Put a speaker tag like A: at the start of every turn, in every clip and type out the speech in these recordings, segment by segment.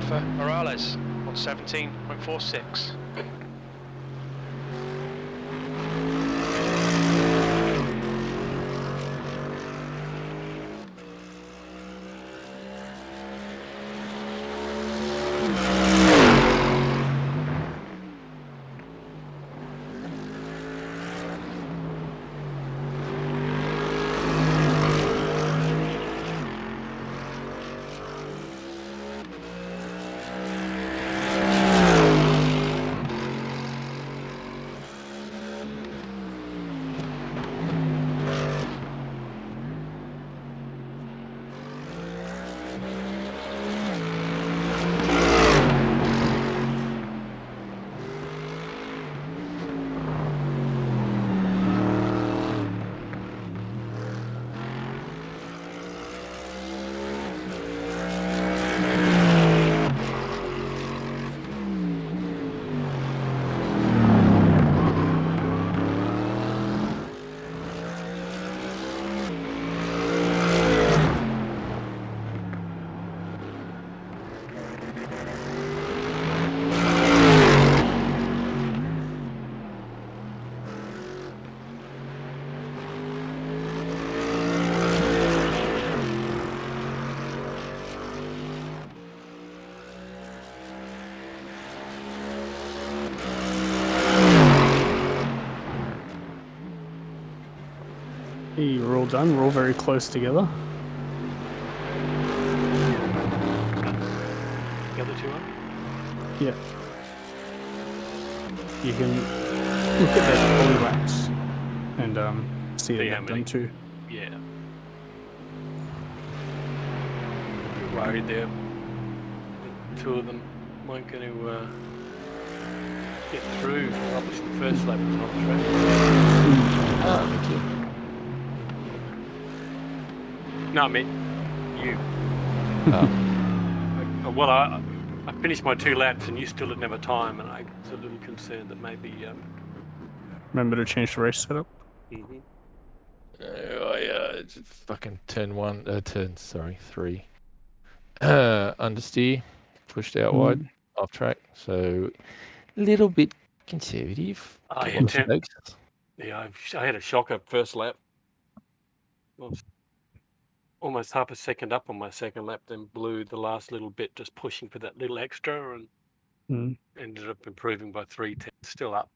A: For Morales on 17.46.
B: We're all done. We're all very close together.
C: The other two are?
B: Yeah. You can look at their poly laps and see that they've done too.
C: Yeah. Worried there. Two of them weren't going to get through. Obviously, the first lap was on track.
D: Thank you.
C: No, I meant you. Well, I finished my 2 laps and you still didn't have a time, and I was a little concerned that maybe.
B: Remember to change the race setup?
C: Mm-hmm.
D: It's fucking turn 3. Understeer, pushed out wide, off track. So a little bit conservative.
C: I had a shocker first lap. I was almost half a second up on my second lap, then blew the last little bit, just pushing for that little extra, and ended up improving by 3/10. Still up.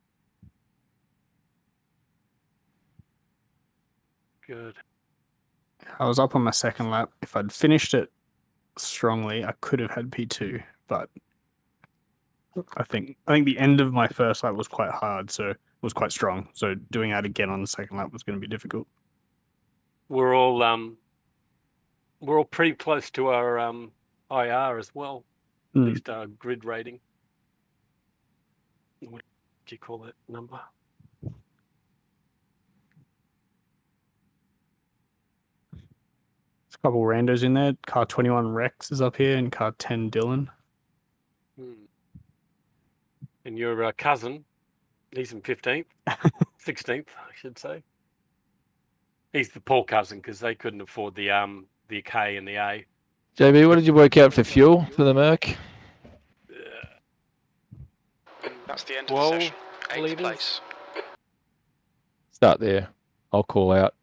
C: Good.
B: I was up on my second lap. If I'd finished it strongly, I could have had P2, but I think the end of my first lap was quite hard, so it was quite strong. So doing that again on the second lap was going to be difficult.
C: We're all pretty close to our IR as well, at least our grid rating. What do you call that number?
B: couple randos in there. Car 21 Rex is up here, and car 10 Dylan.
C: And your cousin, he's in 15th, 16th, I should say. He's the poor cousin because they couldn't afford the K and the A.
D: JB, what did you work out for fuel for the Merc?
A: That's the end of the session. 8th
C: litres.
A: place.
D: Start there. I'll call out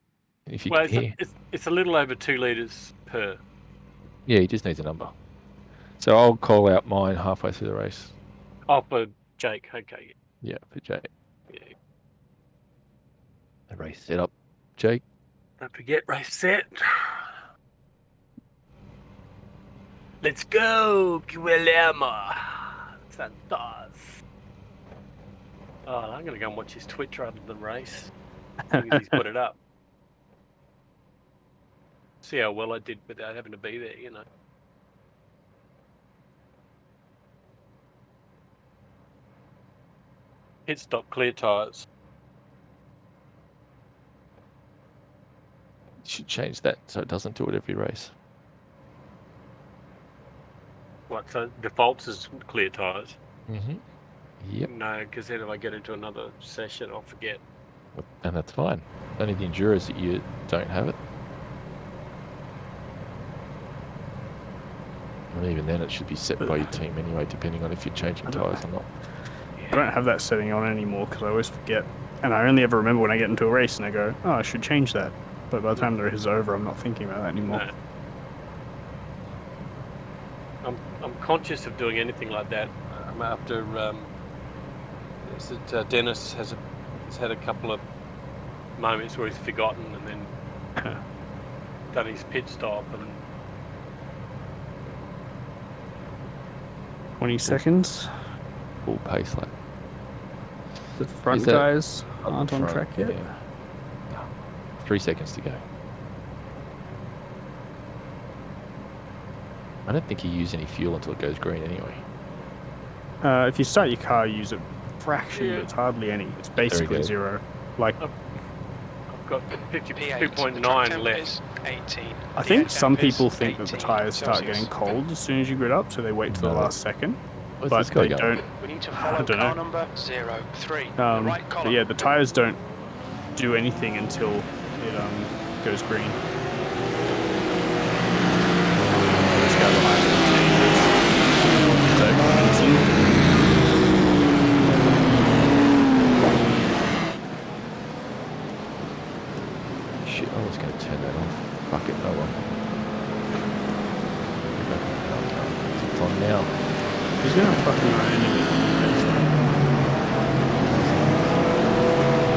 D: if you
C: Well,
D: can hear.
C: it's a little over 2 litres per.
D: Yeah, he just needs a number. So I'll call out mine halfway through the race.
C: Oh, for Jake. Okay.
D: Yeah, for Jake.
C: Yeah.
D: The race set up, Jake.
C: Don't forget, race set. Let's go, Guillermo Santos. Oh, I'm going to go and watch his Twitch rather than race. He's put it up. See how well I did without having to be there, you know. Pit stop, clear tyres.
D: Should change that so it doesn't do it every race.
C: What, so defaults is clear tyres?
D: Mm-hmm. Yep.
C: No, because then if I get into another session, I'll forget.
D: And that's fine. Only the Endurers that you don't have it. And even then, it should be set by your team anyway, depending on if you're changing tyres or not.
B: I don't have that setting on anymore because I always forget. And I only ever remember when I get into a race and I go, oh, I should change that. But by the time the race is over, I'm not thinking about that anymore.
C: No. I'm conscious of doing anything like that. After Dennis has had a couple of moments where he's forgotten and then done his pit stop and
B: 20 seconds.
D: Full pace lap.
B: The front
D: Is that
B: guys aren't on
D: front?
B: track yet.
D: Yeah. 3 seconds to go. I don't think you use any fuel until it goes green anyway.
B: If you start your car, use a fraction, but it's hardly any. It's basically zero. Like,
C: I've got
A: P8,
C: 52.9 left.
A: is 18.
B: I think
A: P8
B: some
A: temp is
B: people think that the
A: 18
B: tires start
A: Celsius.
B: getting cold as soon as you grid up, so they wait till the
D: No.
B: last second.
D: Where's
B: But
D: this guy
B: they
D: going?
B: don't.
A: We need to
B: I
A: follow
B: don't
A: car
B: know.
A: number 03. The right
B: But
A: column.
B: yeah, the tires don't do anything until it goes green. This guy behind me changes. So,
D: Shit, I was going to turn that off. Fuck it, oh well. It's on now.
B: he's gonna fucking run into me.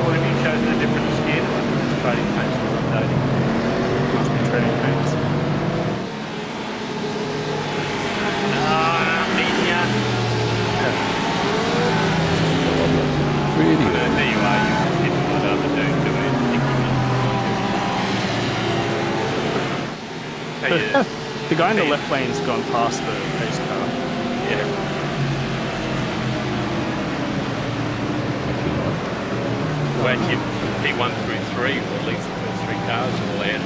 C: What have you chosen a different skin? Or just trading paints or updating?
B: Must be trading paints.
D: Really?
C: There you are. You just hit what other dude doing.
B: The guy in the left lane's gone past the pace car.
C: Yeah. Well, actually, P1 through 3, or at least the first 3 cars are all out.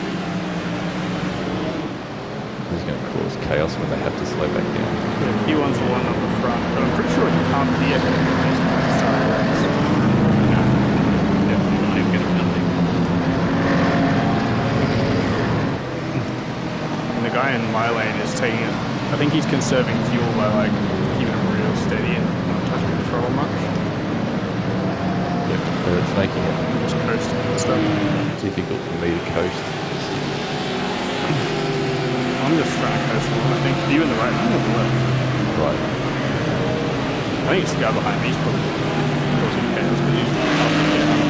D: This is going to cause chaos when they have to slow back down.
B: Yeah, P1's the one on the front, but I'm pretty sure you can't be ahead of the pace car at the start of the race.
C: Definitely not even going to nothing.
B: And the guy in my lane is taking it. I think he's conserving fuel by like keeping it real steady and not touching the throttle much.
D: Yep, but it's making it
B: Just coasting and stuff.
D: difficult for me to coast.
B: I'm just trying to coast along. I think you in the right lane or the left?
D: Right.
B: I think it's the guy behind me. He's probably causing chaos because he's up and down.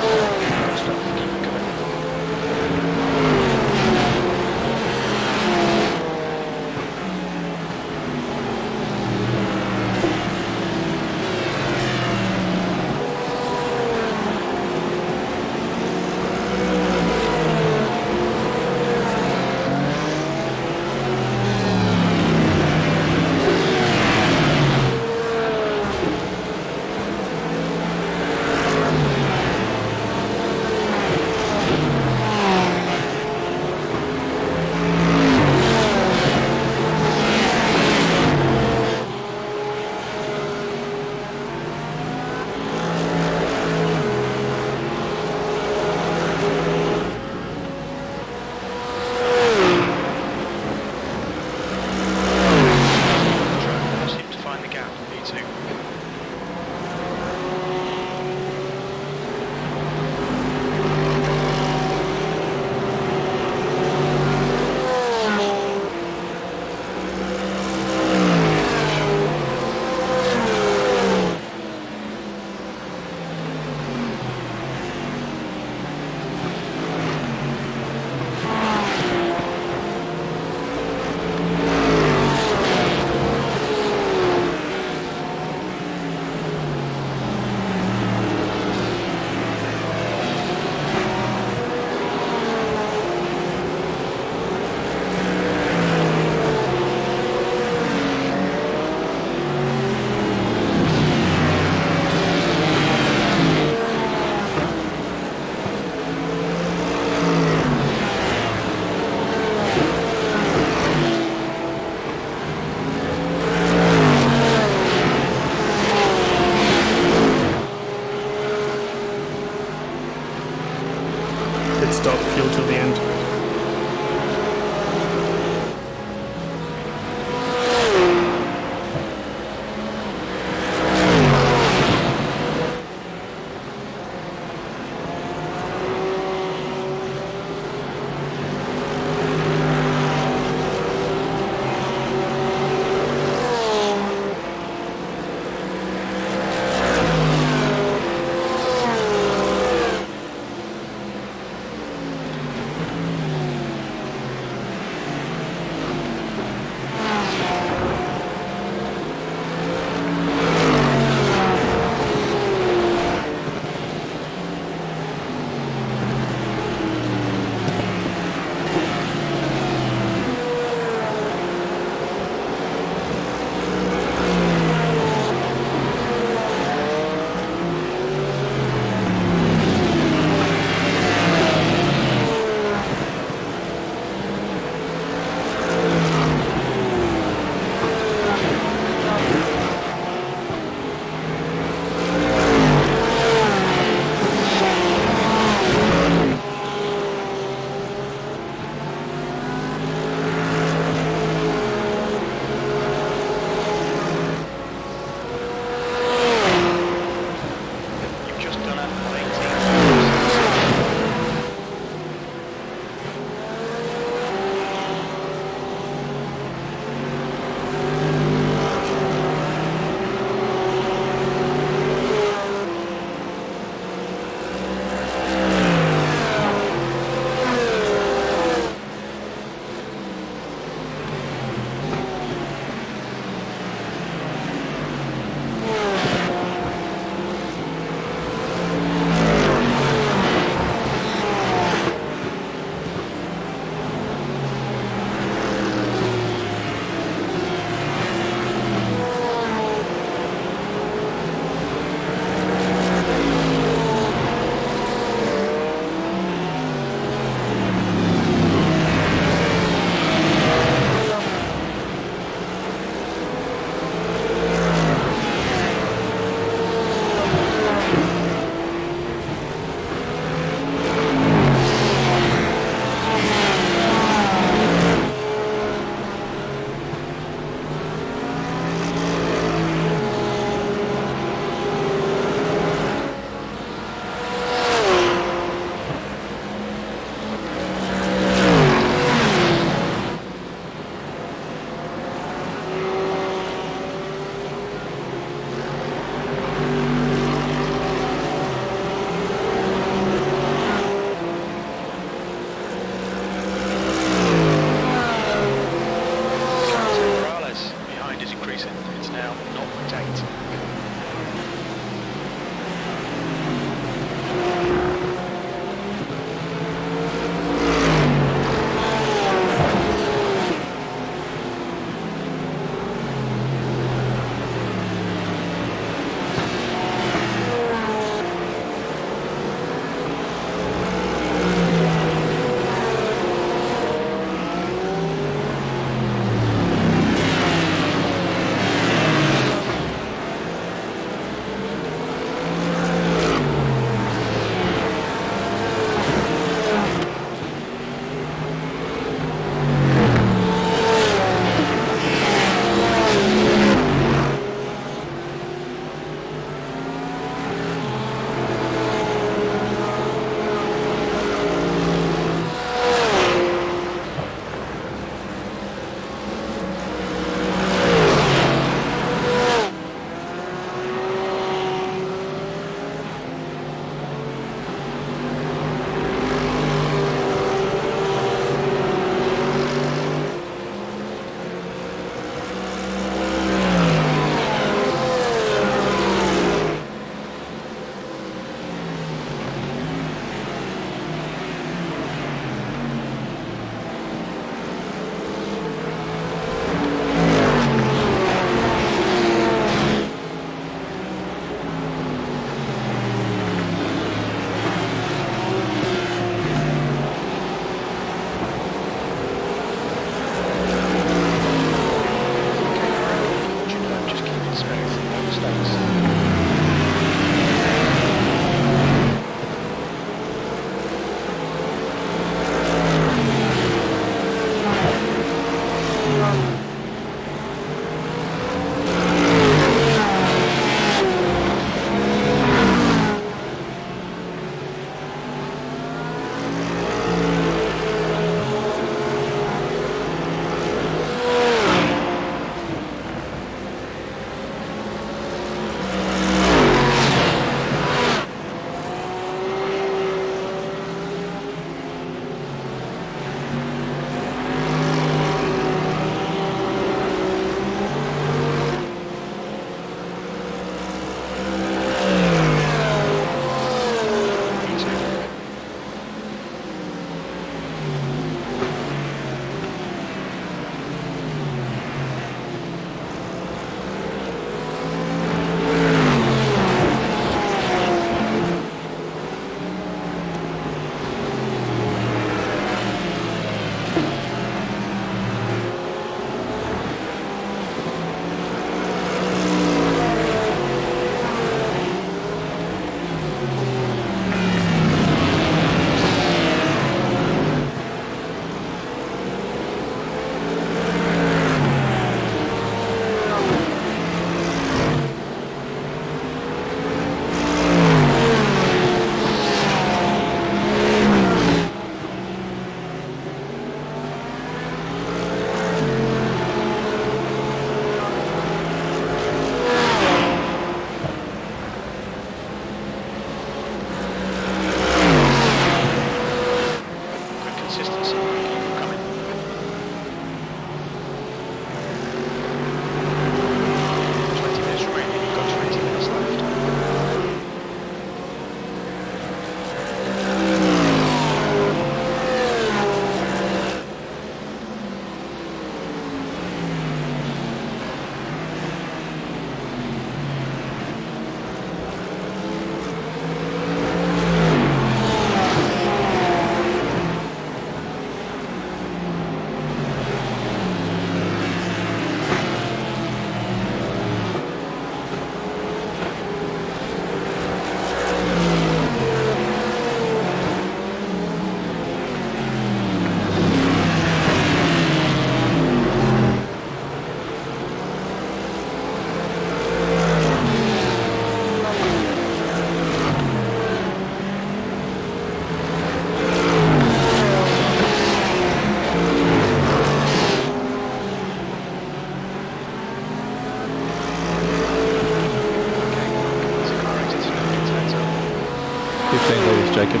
D: Jacob.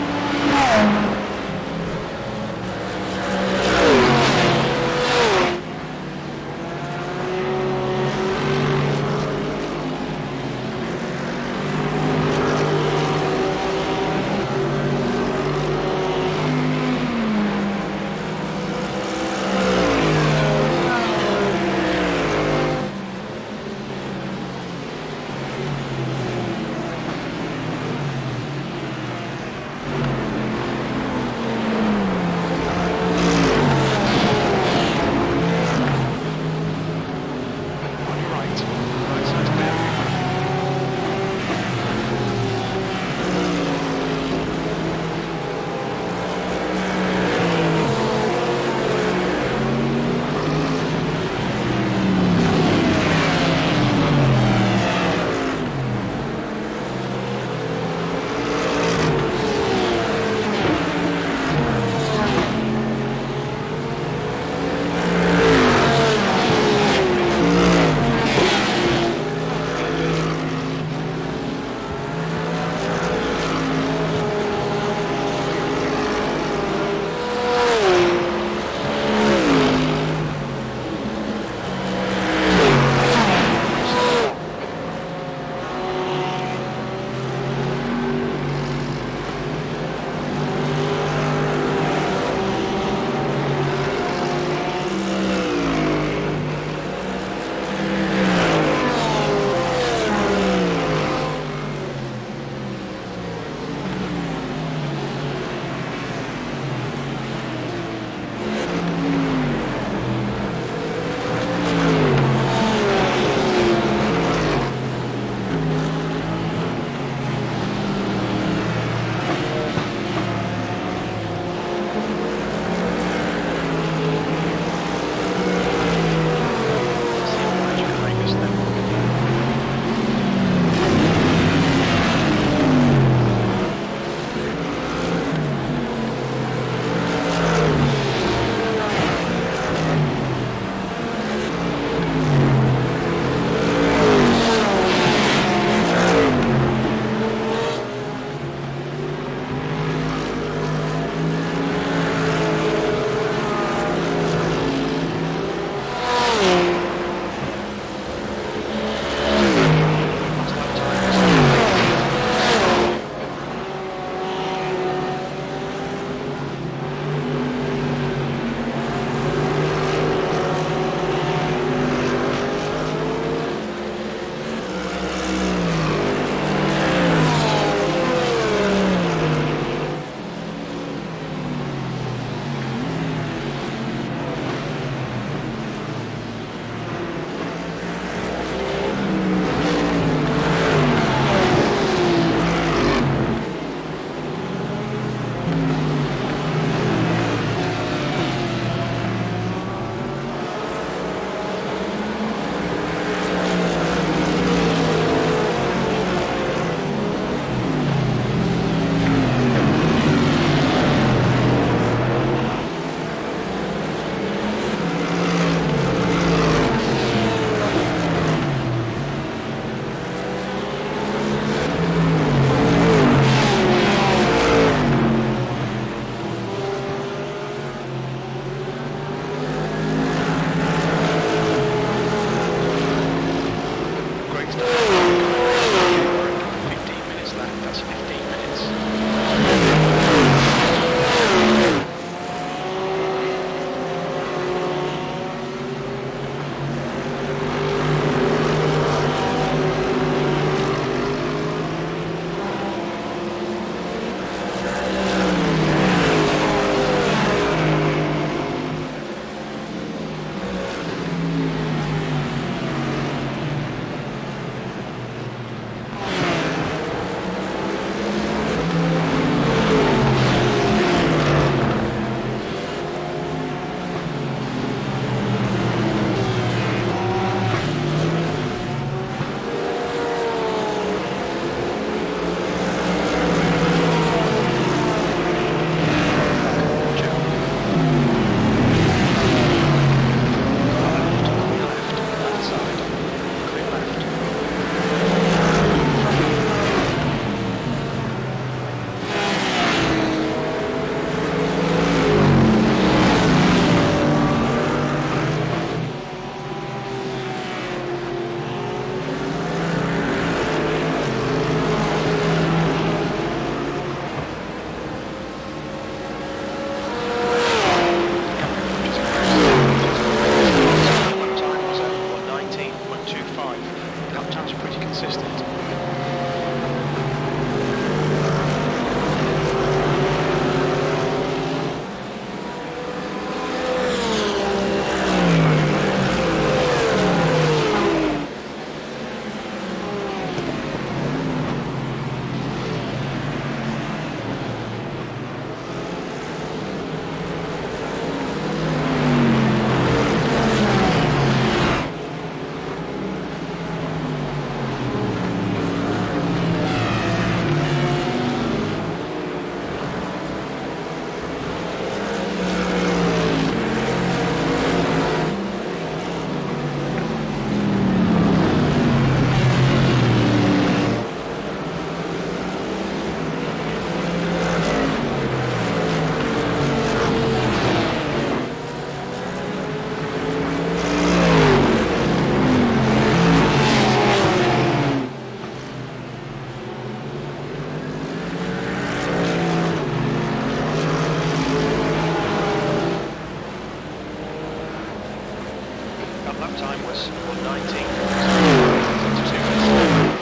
A: That lap time was 1:19.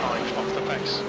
A: 5 off the pace.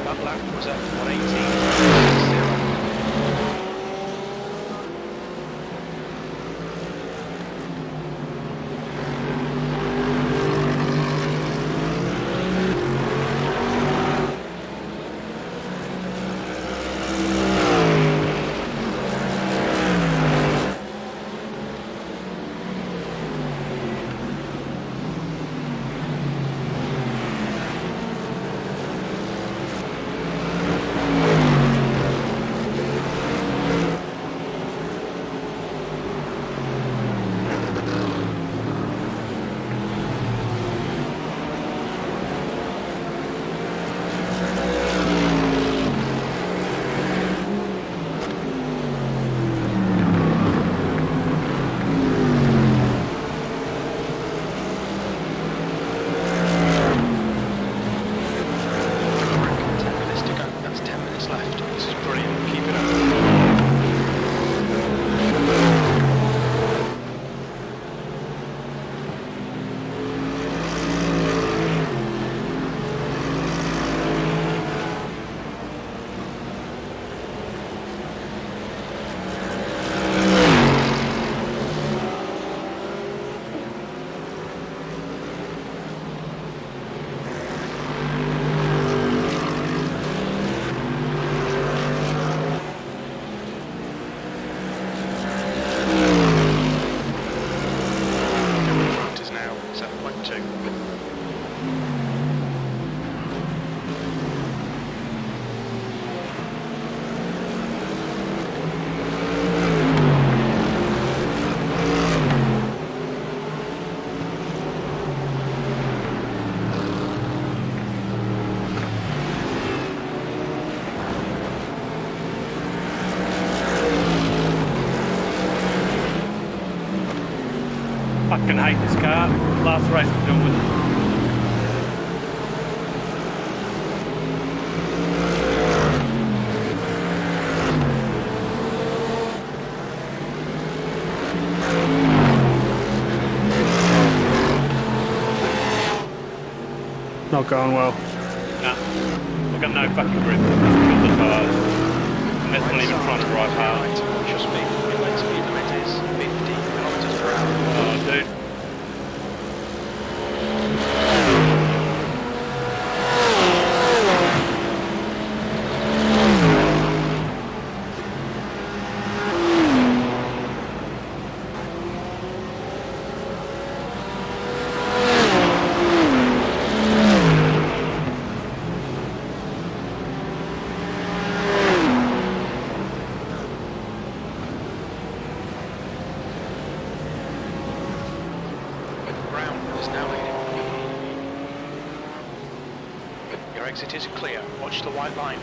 A: That lap was at 1:18.0.
C: Fucking hate this car. Last race I'm doing with it.
B: Not going well.
C: No. I've got no fucking grip. Just killed the tires. And that's not even trying to drive hard.
A: Just speed. Inlet speed limit is 50 kilometers per hour.
C: Oh, dude.
A: Exit is clear. Watch the white line.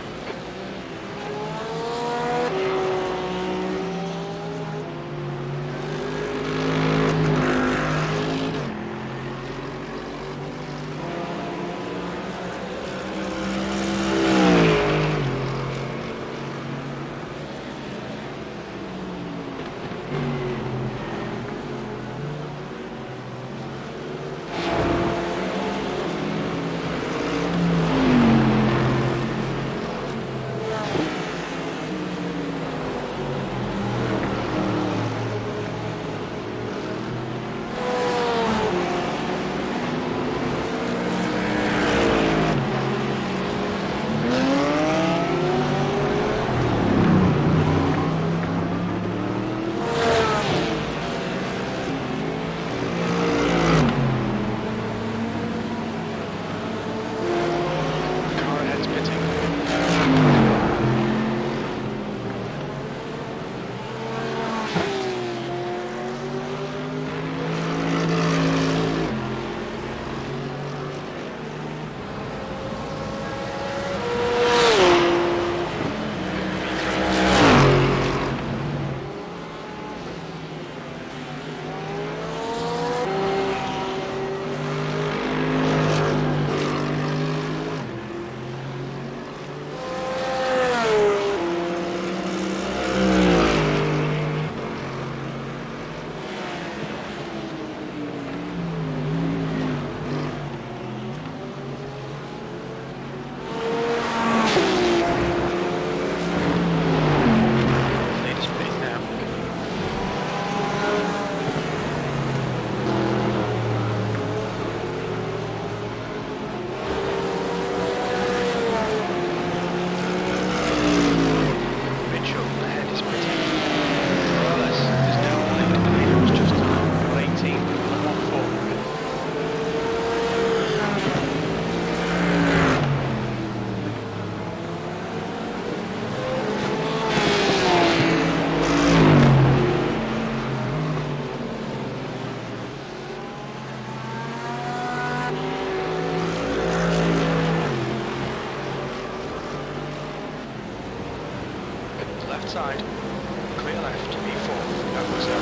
A: left side. Clear left, E4. That was 19.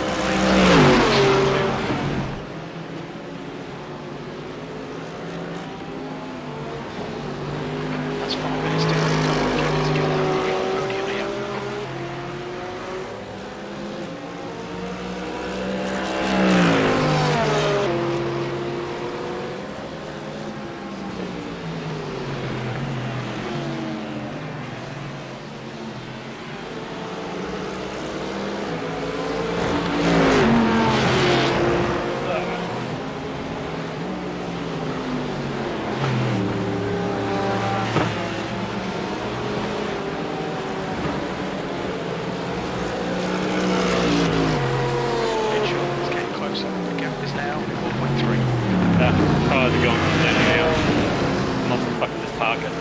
A: That's 5 minutes different. Come on, get it together. Only a minute.
C: Tyres are going down now. Not to fucking just park it.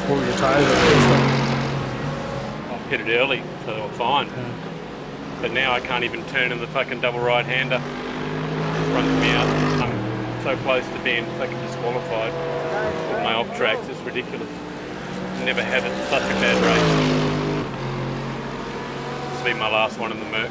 B: What were your tyres?
C: I hit it early, so they were fine. But now I can't even turn in the fucking double right-hander. It runs me out. I'm so close to being fucking disqualified with my off tracks. It's ridiculous. Never had it such a bad race. This will be my last one in the Merc.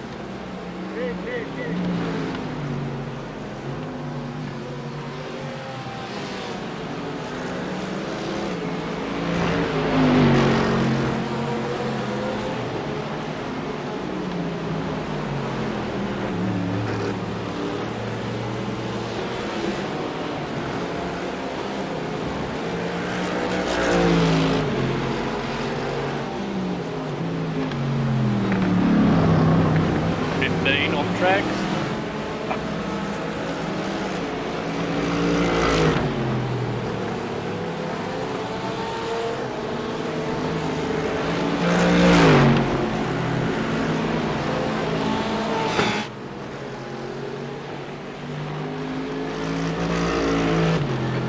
C: Off tracks.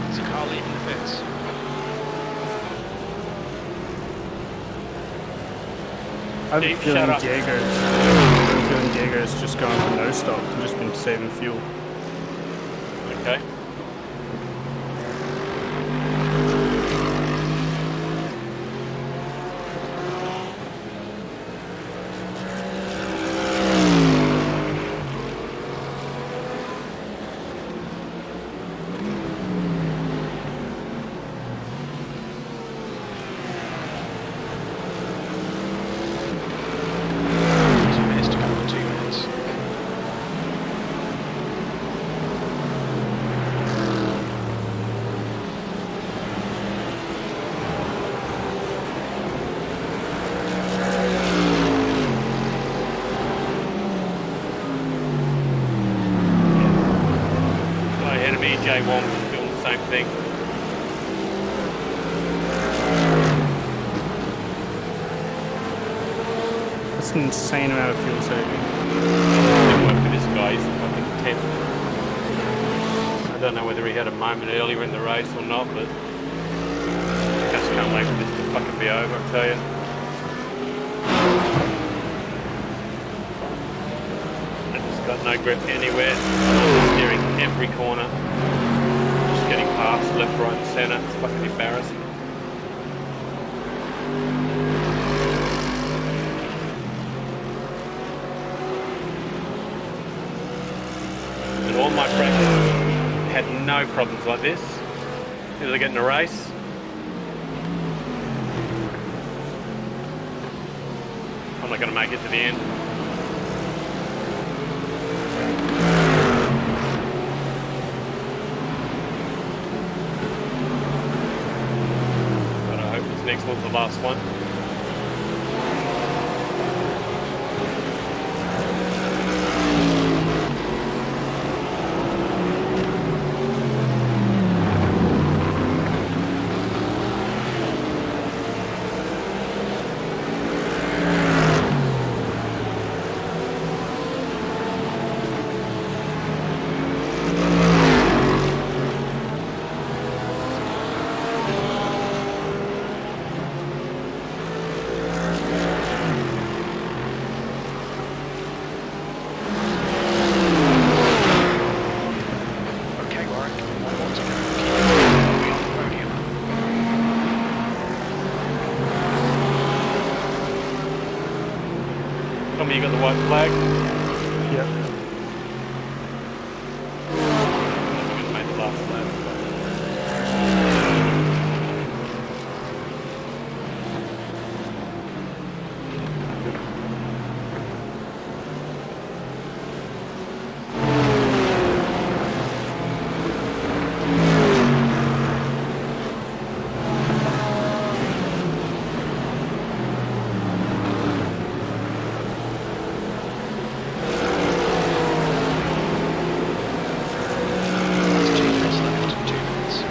A: There's a car leaving the pits.
B: I have a
C: Dave,
B: feeling
C: shut up.
B: Diego's just gone for no stop and just been saving fuel.
C: Okay. J1 was doing the same thing.
B: That's an insane amount of fuel saving.
C: Didn't work for this guy, he's a fucking 10th. I don't know whether he had a moment earlier in the race or not, but I just can't wait for this to fucking be over, I tell you. I just got no grip anywhere. I'm steering every corner. Just getting past left, right and centre. It's fucking embarrassing. And all my practice had no problems like this. As I get in a race, I'm not going to make it to the end. But I hope this next one's the last one. Tommy, you got the white flag?
B: Yep.
C: Made the last lap.
A: That's 2 minutes left. 2 minutes.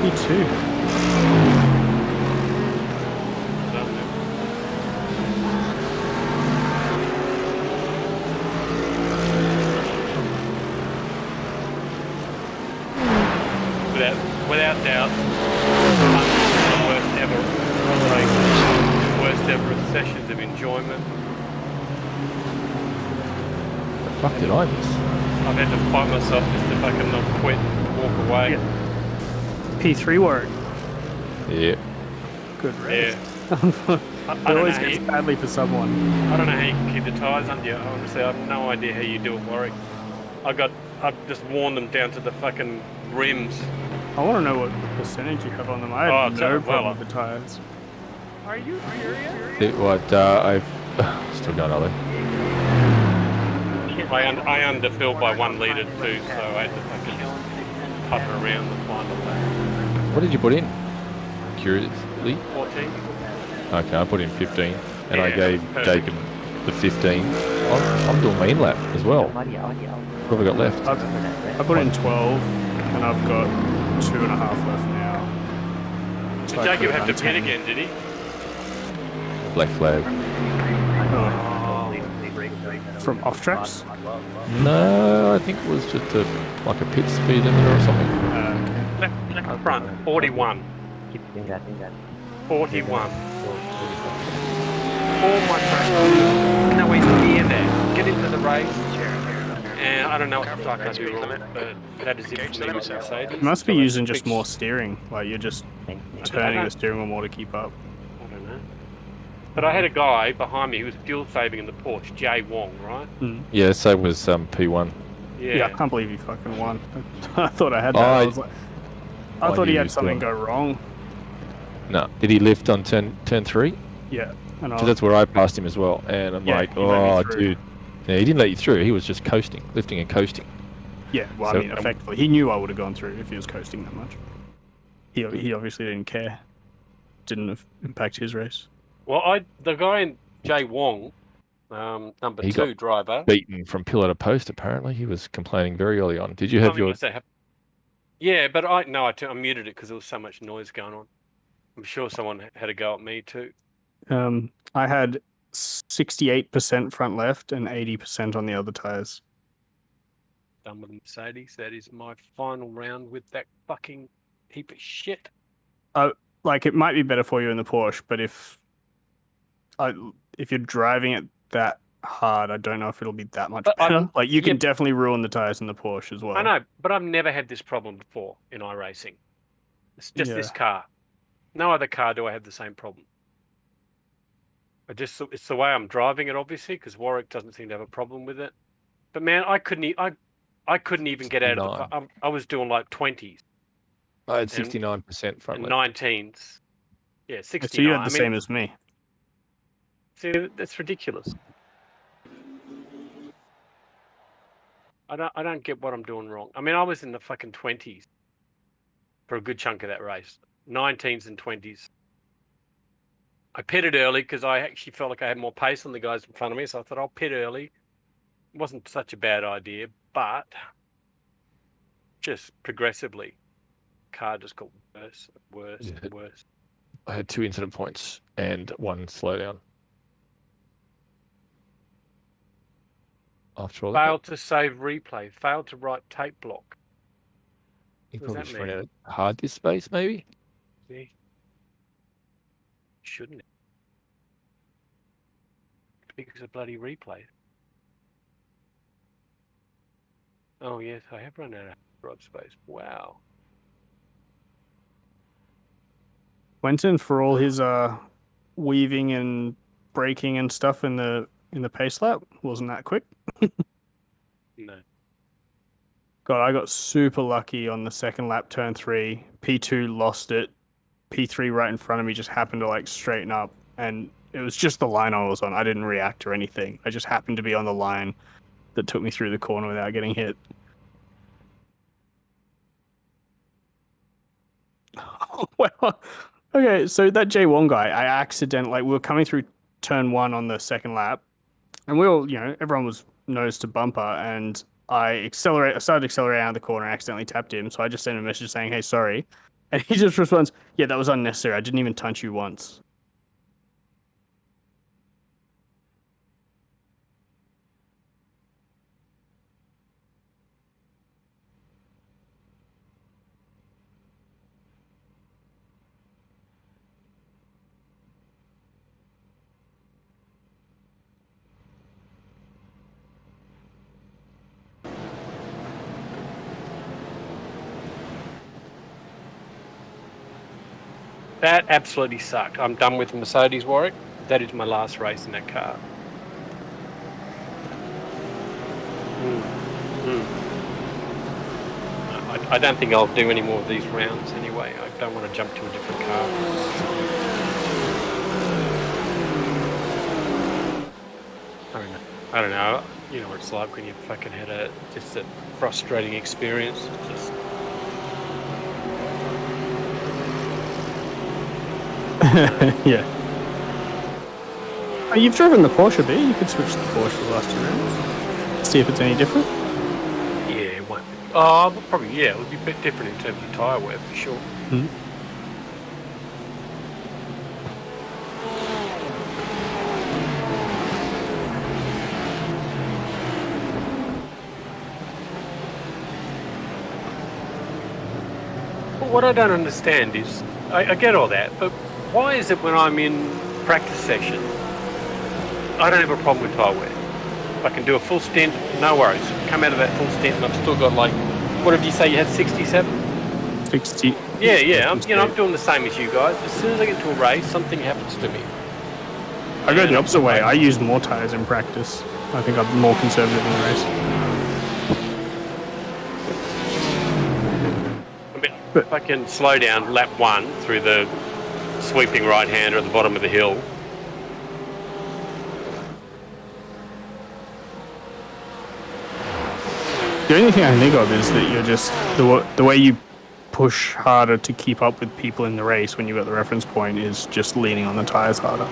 B: P2.
C: Done now. Without doubt, the worst ever race, worst ever sessions of enjoyment.
D: The fuck did I miss?
C: I've had to fight myself just to fucking not quit and walk away.
B: P3 work.
D: Yeah.
B: Good
C: Yeah.
B: race.
C: I
B: It
C: don't
B: always
C: know how
B: gets
C: you,
B: badly for someone.
C: I don't know how you can keep the tyres under you. Honestly, I have no idea how you do it, Warwick. I've just worn them down to the fucking rims.
B: I want to know what percentage you have on them. I
C: Oh,
B: had
C: it's
B: no
C: well,
B: problem with the tires.
A: Are you serious?
D: I've still got another.
C: I underfilled by 1 litre too, so I had to fucking just putter around the final lap.
D: What did you put in? Curiously.
C: 14.
D: Okay, I put in 15, and I
C: Yeah,
D: gave
C: perfect.
D: Jacob the 15. I'm doing main lap as well. What have I got left?
B: I put in 12, and I've got 2.5 left now. So
C: Did
B: I
C: Jacob
B: could've
C: have to
B: done
C: pit
B: 10.
C: again, did he?
D: Black flag.
B: Oh, from off tracks?
D: No, I think it was just like a pit speed limiter or something.
C: Left front, 41. 41. Oh my God. Nowhere near that. Get into the race. And I don't know what the fuck I do wrong, but that is it for me with Mercedes.
B: You must be
C: So
B: using
C: that's
B: just
C: fixed.
B: more steering. Like you're just turning the steering wheel more to keep up.
C: I don't know. But I had a guy behind me who was fuel saving in the Porsche, Jay Wong, right?
D: Yeah, so was P1.
B: Yeah, I can't believe you fucking won. I thought I had that. I was like, I thought he
D: knew
B: had
D: was
B: something
D: doing-
B: go wrong.
D: No, did he lift on turn 3?
B: Yeah, and I
D: So that's where I passed him as well, and I'm
B: Yeah,
D: like,
B: he let me
D: oh,
B: through.
D: dude. Yeah, he didn't let you through. He was just coasting, lifting and coasting.
B: yeah. Well,
D: So-
B: I mean, effectively, he knew I would have gone through if he was coasting that much. He obviously didn't care. Didn't impact his race.
C: Well, the guy in Jay Wong, number
D: He
C: 2
D: got
C: driver.
D: Beaten from pillar to post, apparently. He was complaining very early on. Did you have
C: something
D: your...
C: must have happened. Yeah, but I muted it because there was so much noise going on. I'm sure someone had a go at me too.
B: I had 68% front left and 80% on the other tires.
C: Done with the Mercedes. That is my final round with that fucking heap of shit.
B: Like it might be better for you in the Porsche, but if you're driving it that hard, I don't know if it'll be that much
C: But
B: better. Like you can
C: yeah.
B: definitely ruin the tires in the Porsche as well.
C: I know, but I've never had this problem before in iRacing. It's just this car. No other car do I have the same problem. It's the way I'm driving it, obviously, because Warwick doesn't seem to have a problem with it. But man, I couldn't even get out of the. I was doing like 20s.
D: I had 69% front
C: and
D: left.
C: 19s. Yeah, 69.
B: So you had the same as me.
C: See, that's ridiculous. I don't get what I'm doing wrong. I mean, I was in the fucking 20s for a good chunk of that race. 19s and 20s. I pitted early because I actually felt like I had more pace than the guys in front of me, so I thought I'll pit early. It wasn't such a bad idea, but just progressively, car just got worse and worse and worse.
D: I had 2 incident points and 1 slowdown. After all
C: Failed to save replay. Failed to write tape block.
D: you
C: what does
D: probably
C: that
D: just ran
C: mean?
D: out of hard disk space, maybe?
C: See? Shouldn't it? Because of bloody replay. Oh yes, I have run out of rod space. Wow.
B: Quentin, for all his weaving and braking and stuff in the pace lap, wasn't that quick.
C: No.
B: God, I got super lucky on the second lap, turn 3. P2 lost it. P3 right in front of me just happened to like straighten up, and it was just the line I was on. I didn't react or anything. I just happened to be on the line that took me through the corner without getting hit. Well, okay, so that J1 guy, I accidentally, like, we were coming through turn 1 on the second lap, and we all, everyone was nose to bumper, and I started accelerating out of the corner, and accidentally tapped him, so I just sent him a message saying, hey, sorry. And he just responds, yeah, that was unnecessary. I didn't even touch you once.
C: That absolutely sucked. I'm done with Mercedes, Warwick. That is my last race in that car. I don't think I'll do any more of these rounds anyway. I don't want to jump to a different car. I don't know. You know what it's like when you fucking had just a frustrating experience. Just
B: Yeah. Oh, you've driven the Porsche B. You could switch to the Porsche for the last 2 rounds. See if it's any different.
C: yeah, it won't be. Oh, probably yeah. It would be a bit different in terms of tyre wear for sure.
B: Mm-hmm.
C: But what I don't understand is, I get all that, but why is it when I'm in practice session, I don't have a problem with tyre wear? I can do a full stint, no worries. Come out of that full stint and I've still got like, what did you say you had, 67?
B: 60.
C: Yeah, I'm doing the same as you guys. As soon as I get to a race, something happens to me.
B: I go the opposite way. I use more tires in practice. I think I'm more conservative in the race.
C: If I can slow down lap 1 through the sweeping right-hander at the bottom of the hill.
B: The only thing I can think of is that you're just the way you push harder to keep up with people in the race when you've got the reference point is just leaning on the tires harder.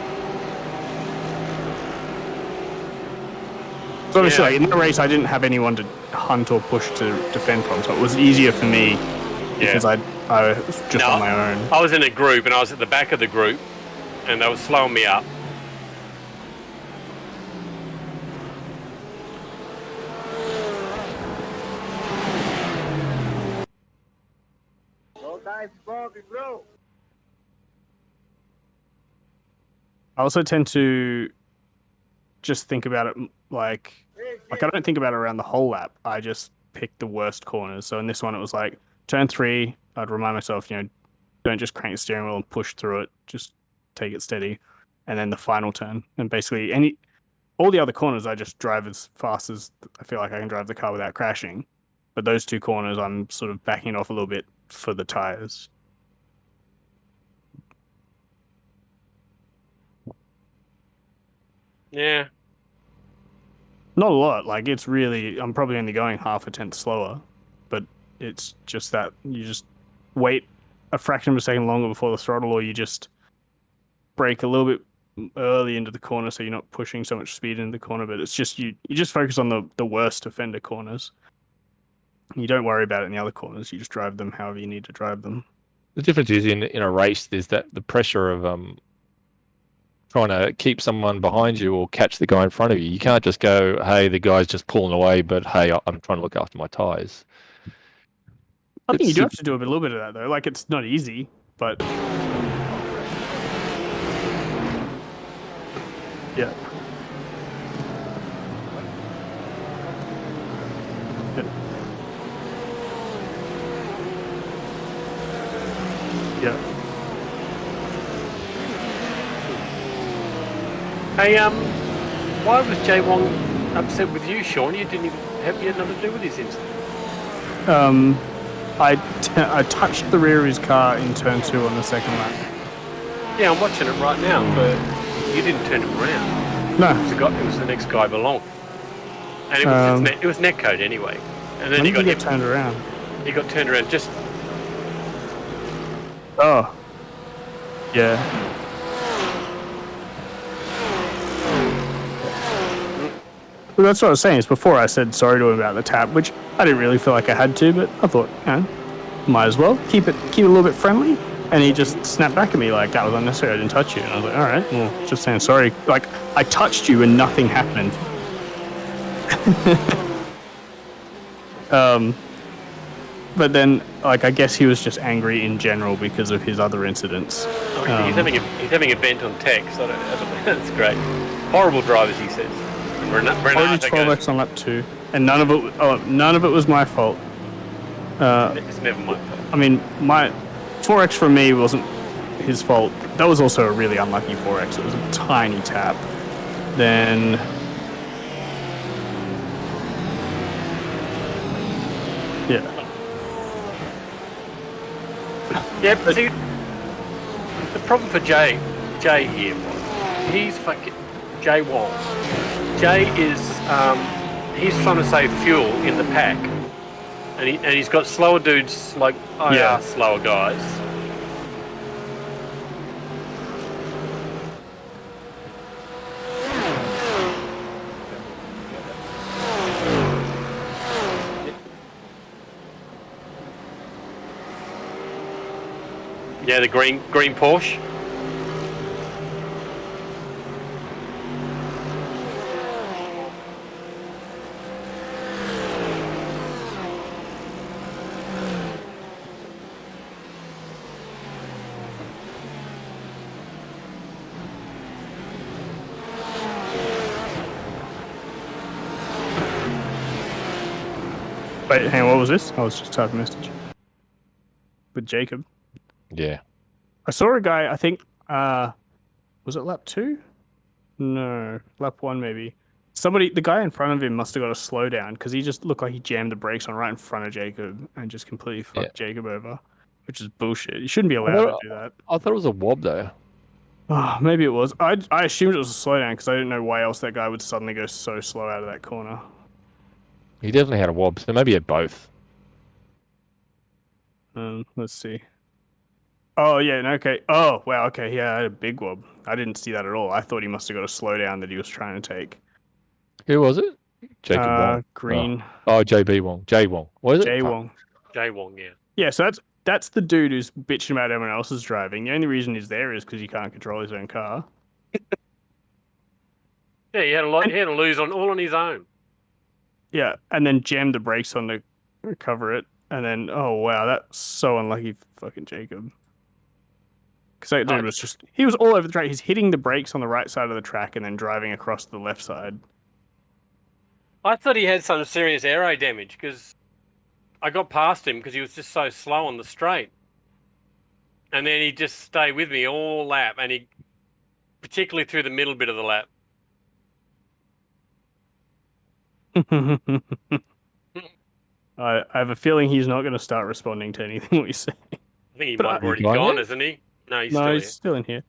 B: So obviously, like, in the race, I didn't have anyone to hunt or push to defend from, so it was easier for me because I was just on my own.
C: I was in a group and I was at the back of the group and they were slowing me up.
B: I also tend to just think about it like I don't think about it around the whole lap. I just pick the worst corners. So in this one, it was like turn 3. I'd remind myself, don't just crank the steering wheel and push through it. Just take it steady. And then the final turn. And basically all the other corners, I just drive as fast as I feel like I can drive the car without crashing. But those 2 corners, I'm sort of backing it off a little bit for the tires.
C: Yeah.
B: Not a lot. Like, it's really, I'm probably only going half a tenth slower, but it's just that you just wait a fraction of a second longer before the throttle, or you just brake a little bit early into the corner so you're not pushing so much speed into the corner. But it's just, you just focus on the worst offender corners. You don't worry about it in the other corners. You just drive them however you need to drive them.
D: The difference is in a race, there's the pressure of trying to keep someone behind you or catch the guy in front of you. You can't just go, hey, the guy's just pulling away, but hey, I'm trying to look after my tires.
B: I think you do have to do a little bit of that, though. Like, it's not easy, but yeah.
C: Hey, why was Jay Wong upset with you, Sean? You didn't even have nothing to do with his incident.
B: I touched the rear of his car in turn 2 on the second lap.
C: Yeah, I'm watching it right now, but you didn't turn him around.
B: No.
C: It was the next guy belong. And it was it was netcode anyway. And then
B: When
C: he
B: did
C: got
B: get turned around.
C: He got turned around just.
B: Oh. Yeah. Well, that's what I was saying. Is before I said sorry to him about the tap, which I didn't really feel like I had to, but I thought, might as well keep it a little bit friendly. And he just snapped back at me like that was unnecessary. I didn't touch you. And I was like, all right, well, just saying sorry. Like I touched you and nothing happened. But then, like, I guess he was just angry in general because of his other incidents.
C: He's having a bent on tech, so that's great. Horrible drivers, he says. And Renata
B: 12x on lap 2, and none of it was my fault.
C: It's never my fault.
B: I mean, my 4x from me wasn't his fault. That was also a really unlucky 4x. It was a tiny tap. Then yeah.
C: Yeah, but see, the problem for Jay here was he's fucking Jay Wong. Jay is he's trying to save fuel in the pack, and he's got slower dudes like slower guys. Yeah, the green Porsche.
B: Wait, hang on, what was this? I was just typing a message with Jacob.
D: Yeah.
B: I saw a guy, I think, was it lap 2? No, lap 1 maybe. The guy in front of him must have got a slowdown because he just looked like he jammed the brakes on right in front of Jacob and just completely fucked Jacob over, which is bullshit. You shouldn't be allowed to do that.
D: I thought it was a wob though.
B: Oh, maybe it was. I assumed it was a slowdown because I didn't know why else that guy would suddenly go so slow out of that corner.
D: He definitely had a wob, so maybe he had both.
B: Let's see. Oh, yeah, okay. Oh, wow, okay, yeah, I had a big wob. I didn't see that at all. I thought he must have got a slowdown that he was trying to take.
D: Who was it? Jacob Wong.
B: Green.
D: Oh, JB Wong. Jay Wong. What is it?
B: Jay Wong.
C: Jay Wong, yeah.
B: Yeah, so that's the dude who's bitching about everyone else's driving. The only reason he's there is because he can't control his own car.
C: Yeah, he had to lose all on his own.
B: Yeah, and then jammed the brakes on to recover it. And then, oh, wow, that's so unlucky for fucking Jacob. Because that dude was he was all over the track. He's hitting the brakes on the right side of the track and then driving across the left side.
C: I thought he had some serious aero damage because I got past him because he was just so slow on the straight. And then he just stayed with me all lap, and he, particularly through the middle bit of the lap.
B: I have a feeling he's not going to start responding to anything we say.
C: I think he might have already gone, isn't he? No, he's
B: still in here.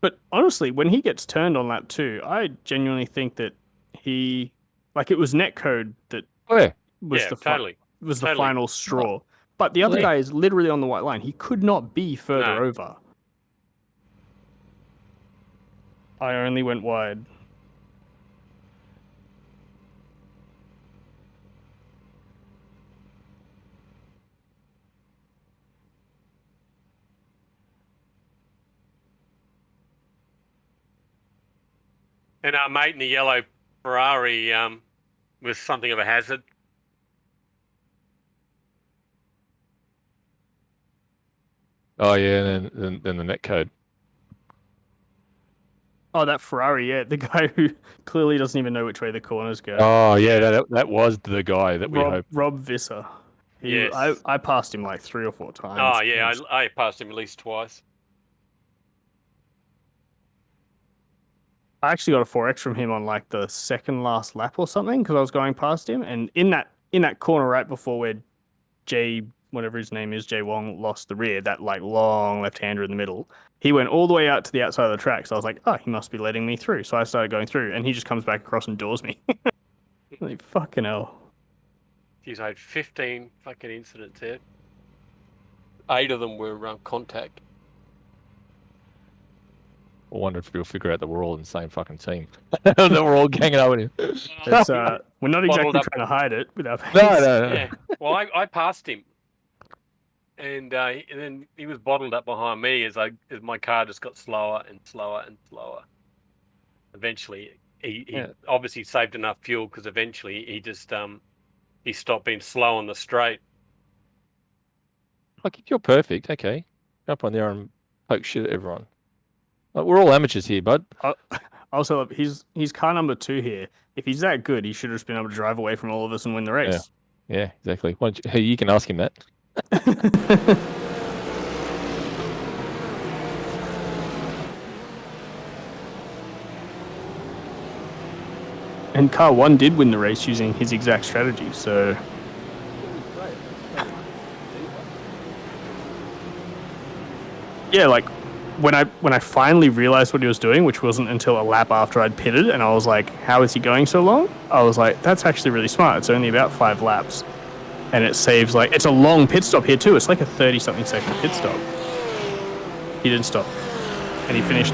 B: But honestly, when he gets turned on lap 2, I genuinely think that he, like, it was netcode that was the final straw. But the other guy is literally on the white line. He could not be further over. I only went wide.
C: And our mate in the yellow Ferrari was something of a hazard.
D: Oh yeah, and then the netcode.
B: Oh, that Ferrari, yeah, the guy who clearly doesn't even know which way the corners go.
D: Oh yeah, that was the guy that we hoped.
B: Rob Visser.
C: Yes.
B: I passed him like 3 or 4 times.
C: Oh yeah, I passed him at least twice.
B: I actually got a 4x from him on like the second last lap or something because I was going past him, and in that corner right before where whatever his name is, Jay Wong lost the rear, that like long left-hander in the middle, he went all the way out to the outside of the track. So I was like, oh, he must be letting me through. So I started going through, and he just comes back across and doors me. Like, fucking hell.
C: Geez, I had 15 fucking incidents there. 8 of them were contact.
D: I wonder if we'll figure out that we're all in the same fucking team. That we're all ganging over him.
B: It's, we're not exactly trying to hide it with our pace.
D: No.
C: Yeah. Well, I passed him, and then he was bottled up behind me as my car just got slower and slower and slower. Eventually, he obviously saved enough fuel because eventually he just he stopped being slow on the straight.
D: Like, if you're perfect, okay, go up on there and poke shit at everyone. Like, we're all amateurs here, bud.
B: Also, he's car number 2 here. If he's that good, he should have just been able to drive away from all of us and win the race.
D: Yeah, exactly. Hey, you can ask him that.
B: And car 1 did win the race using his exact strategy, so... Yeah, like, when I finally realized what he was doing, which wasn't until a lap after I'd pitted, and I was like, how is he going so long? I was like, that's actually really smart. It's only about 5 laps. And it saves, like, it's a long pit stop here too. It's like a 30-something second pit stop. He didn't stop. And he finished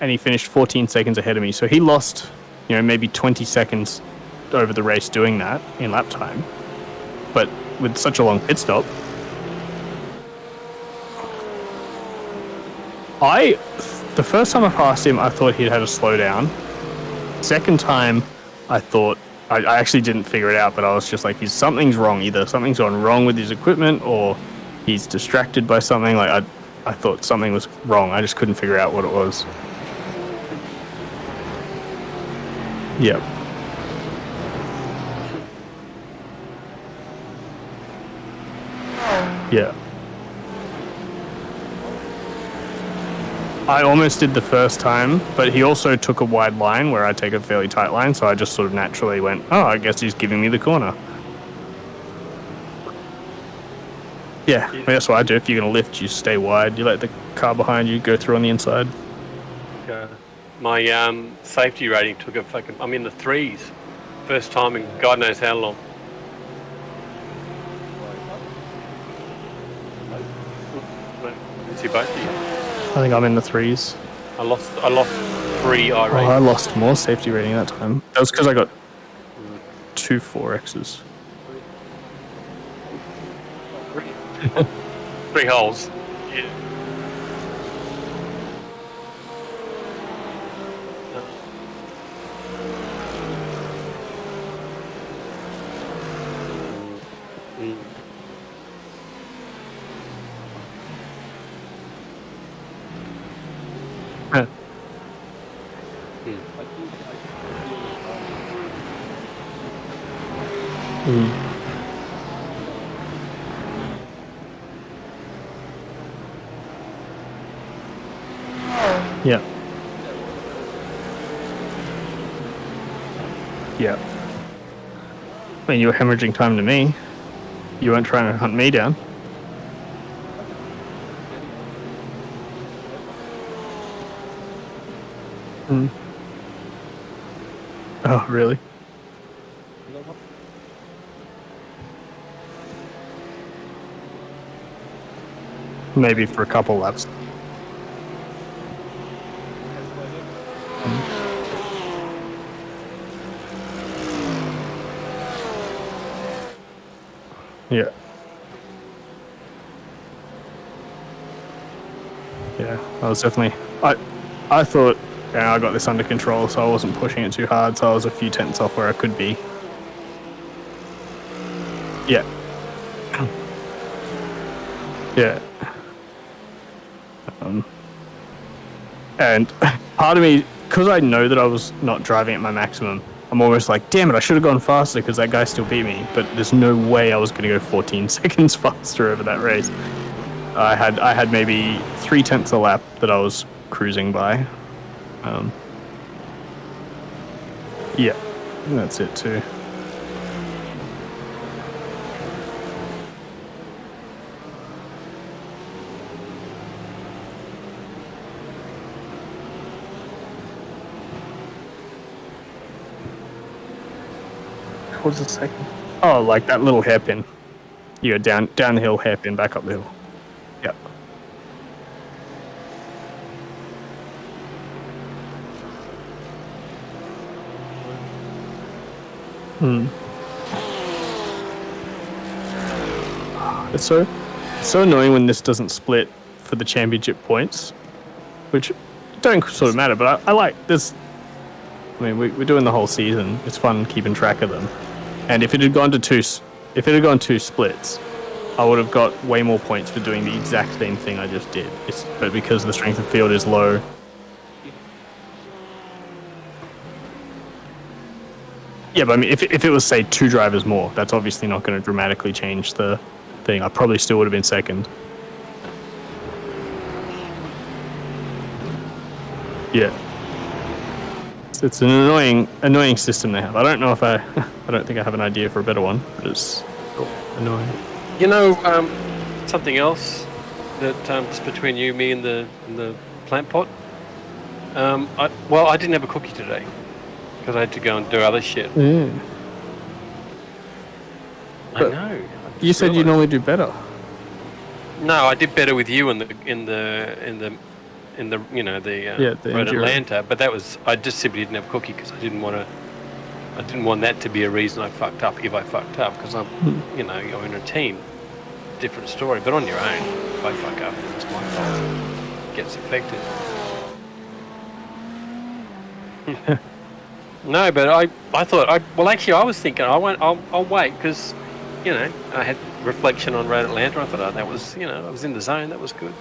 B: and he finished 14 seconds ahead of me. So he lost, maybe 20 seconds over the race doing that in lap time. But with such a long pit stop, the first time I passed him, I thought he'd had a slowdown. Second time, I thought, I actually didn't figure it out, but I was just like, something's wrong. Either something's gone wrong with his equipment or he's distracted by something. Like, I thought something was wrong. I just couldn't figure out what it was. Yep. Yeah. I almost did the first time, but he also took a wide line where I take a fairly tight line, so I just sort of naturally went, oh, I guess he's giving me the corner. Yeah, that's what I do. If you're going to lift, you stay wide. You let the car behind you go through on the inside.
C: My safety rating took I'm in the 3s. First time in God knows how long. It's you both of you.
B: I think I'm in the 3s.
C: I lost 3 I rating.
B: I lost more safety rating that time. That was because I got 2 4Xs.
C: 3 holes. Yeah.
B: Yeah. Yeah. I mean, you were hemorrhaging time to me. You weren't trying to hunt me down. Oh, really? Maybe for a couple laps. Yeah. Yeah, I was definitely... I thought, I got this under control, so I wasn't pushing it too hard, so I was a few tenths off where I could be. Yeah. Yeah. And part of me, because I know that I was not driving at my maximum, I'm almost like, damn it, I should have gone faster because that guy still beat me. But there's no way I was going to go 14 seconds faster over that race. I had maybe 3/10 a lap that I was cruising by. Yeah, that's it too. What was the second? Oh, like that little hairpin. You go down the hill, hairpin, back up the hill. Yep. It's so annoying when this doesn't split for the championship points, which don't sort of matter. But I like this. I mean, we're doing the whole season. It's fun keeping track of them. And if it had gone to two splits, I would have got way more points for doing the exact same thing I just did. But because the strength of field is low. Yeah, but I mean, if it was, say, 2 drivers more, that's obviously not going to dramatically change the thing. I probably still would have been second. Yeah. It's an annoying system they have. I don't know if I don't think I have an idea for a better one, but it's annoying.
C: You know, something else that just between you, me, and the plant pot. I didn't have a cookie today because I had to go and do other shit.
B: Yeah.
C: I know.
B: You said you normally do better.
C: No, I did better with you in the you know the Road
B: enduro.
C: Atlanta, but that was I just simply didn't have a cookie because I didn't want that to be a reason I fucked up if I fucked up because I'm you know you're in a team, different story. But on your own, if I fuck up, it's my fault. It gets affected. No, but I thought I was thinking I'll wait because you know I had reflection on Road Atlanta. I thought that was I was in the zone, that was good,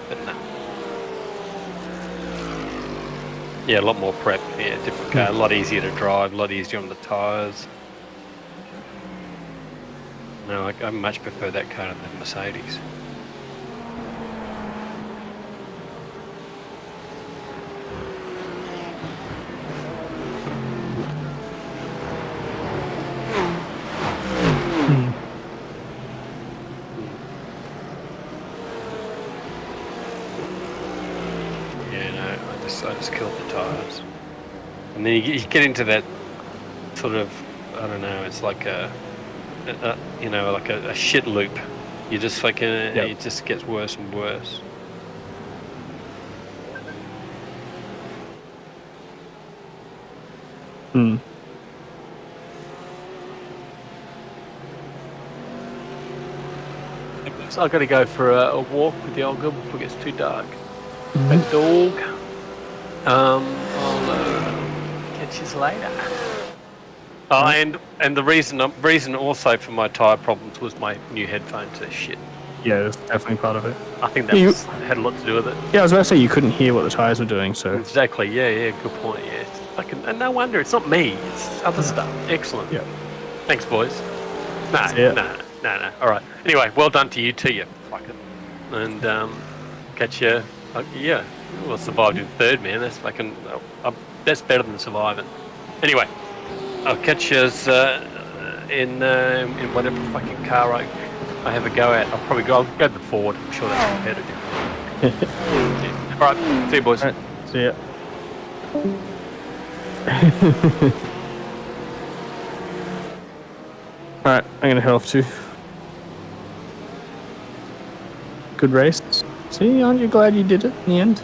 C: but no. Yeah, a lot more prep. Yeah, different car, a lot easier to drive, a lot easier on the tyres. No, I much prefer that car than the Mercedes. I just killed the tyres, and then you get into that sort of I don't know. It's like a shit loop. You just fucking it just gets worse and worse. So I've got to go for a walk with the old girl before it gets too dark. That dog. I'll catch you later. And the reason also for my tyre problems was my new headphones. They're shit.
B: Yeah, that's definitely part of it.
C: I think that had a lot to do with it.
B: Yeah, I was about to say you couldn't hear what the tyres were doing, so...
C: Exactly, yeah, good point, yeah. And no wonder, it's not me, it's other stuff. Excellent. Yeah. Thanks, boys. No. All right. Anyway, well done to you too, you fucker. And catch you... yeah, well, survived in third, man. That's fucking... that's better than surviving. Anyway, I'll catch you in whatever fucking car I have a go at. I'll go to the Ford. I'm sure that's competitive. Yeah. All right, see you, boys.
B: All right, see ya. Alright, I'm gonna head off too. Good race. See, aren't you glad you did it in the end?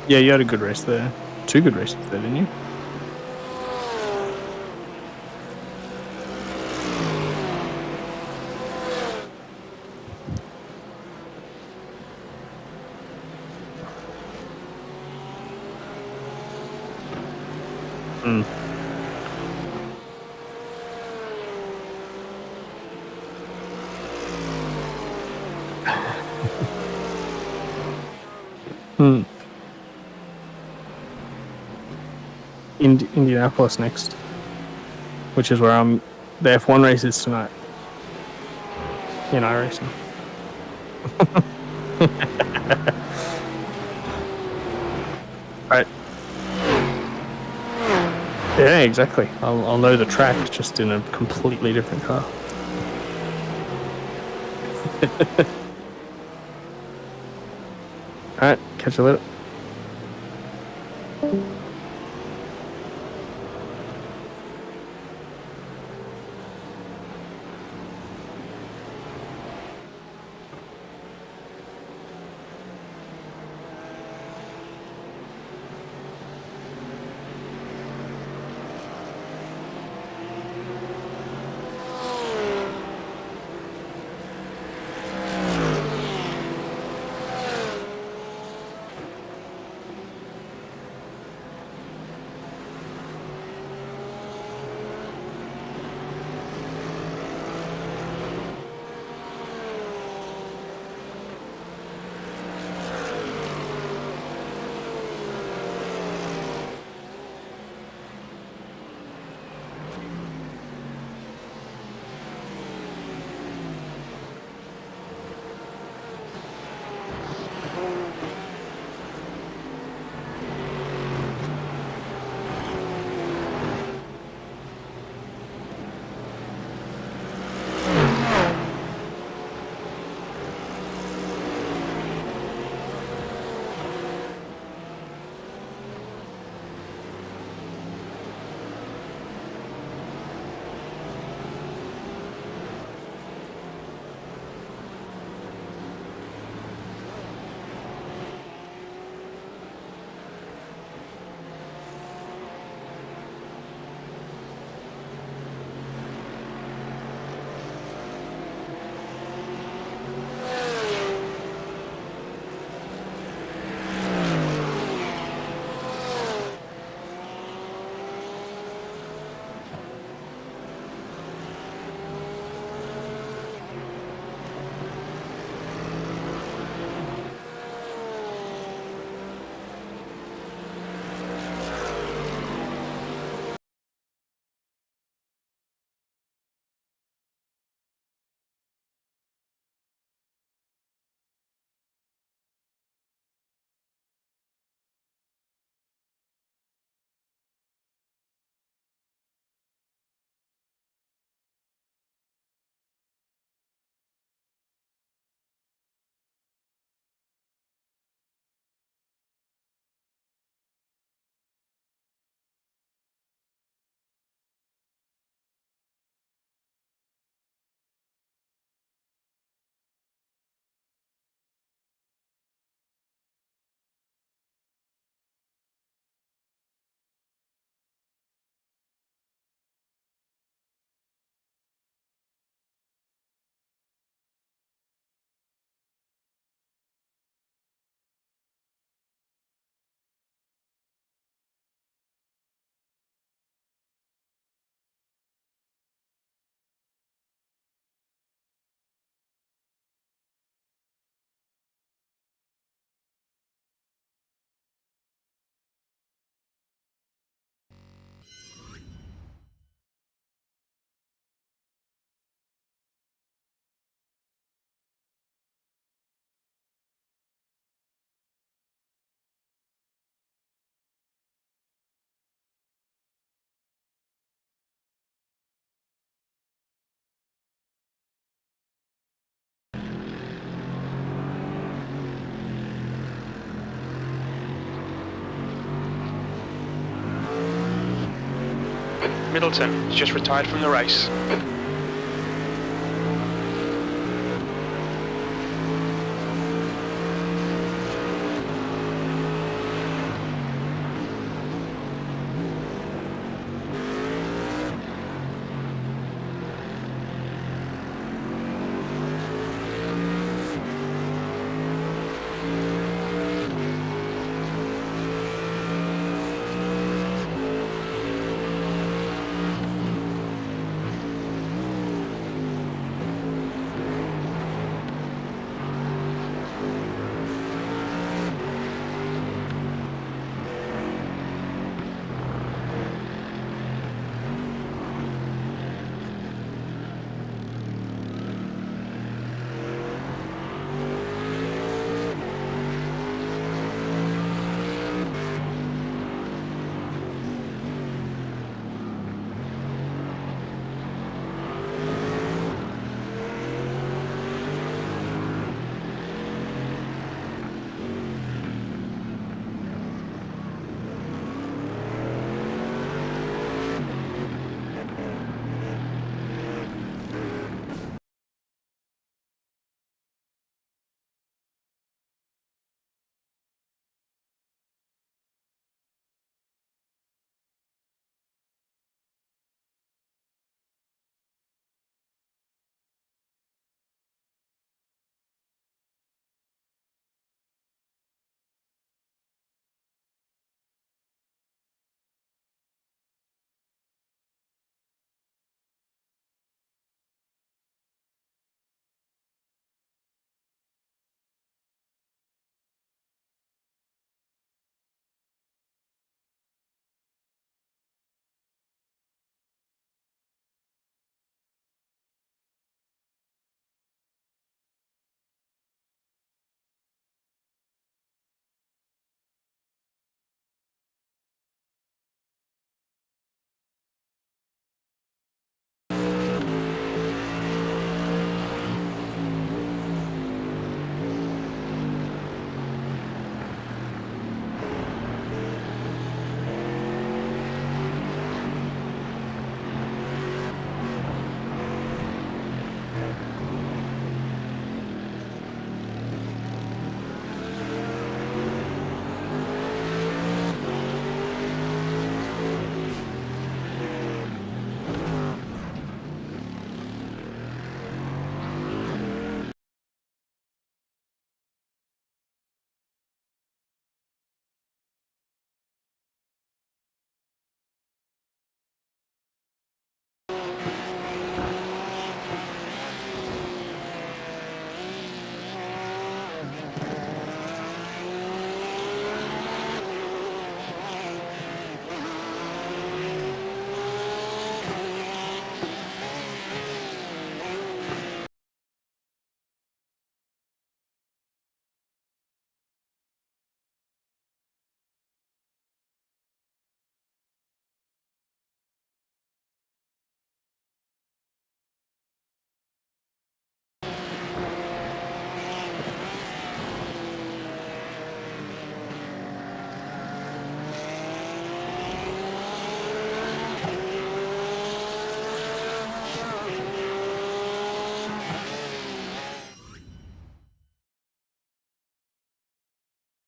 B: Yeah, you had a good race there. 2 good races there, didn't you? Indianapolis next, which is where the F1 race is tonight in iRacing. Right. Yeah, exactly. I'll know the track just in a completely different car. Alright, catch you later.
A: Middleton has just retired from the race.